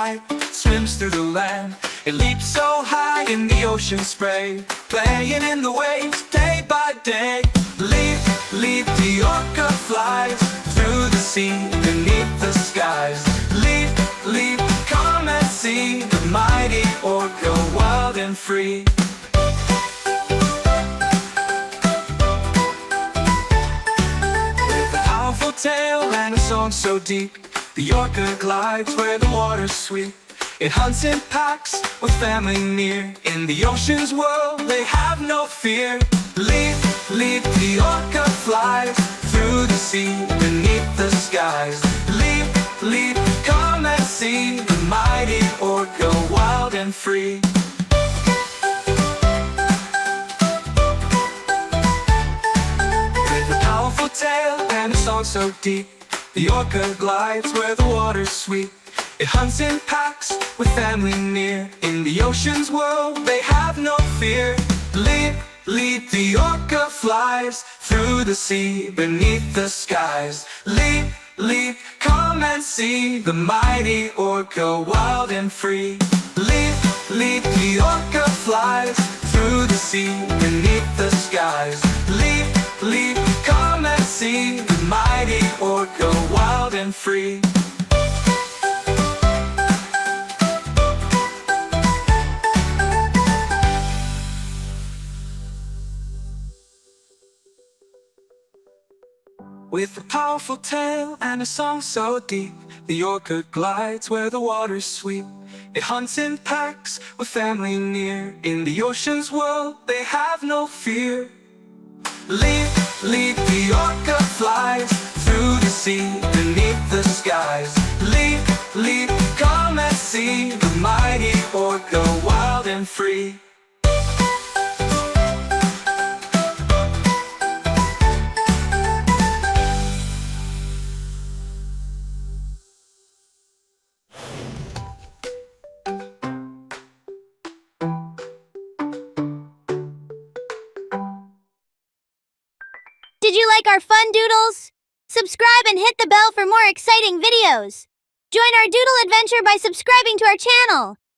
night, swims through the land. It leaps so high in the ocean spray, playing in the waves day by day. Leap, leap, the orca flies through the sea, beneath the skies. Leap, leap, come and see the mighty orca, wild and free. With a powerful tail and a song so deep, the orca glides where the water's sweet. It hunts in packs with family near. In the ocean's world they have no fear. Leap, leap, the orca flies through the sea, beneath the skies. Leap, leap, come and see the mighty orca, wild and free. With a powerful tail and a song so deep, the orca glides where the water's sweet. It hunts in packs with family near. In the ocean's world they have no fear. Leap, leap, the orca flies through the sea, beneath the skies. Leap, leap, come and see the mighty orca, wild and free. Leap, leap, the orca flies through the sea, beneath the skies. Leap, leap, come and see the mighty orca, wild and free. With a powerful tail and a song so deep, the orca glides where the waters sweep. It hunts in packs with family near. In the ocean's world they have no fear. Leap, leap, the orca flies through the sea, beneath the skies. Leap, leap, come and see the mighty orca, wild and free. Did you like our fun doodles? Subscribe and hit the bell for more exciting videos. Join our doodle adventure by subscribing to our channel.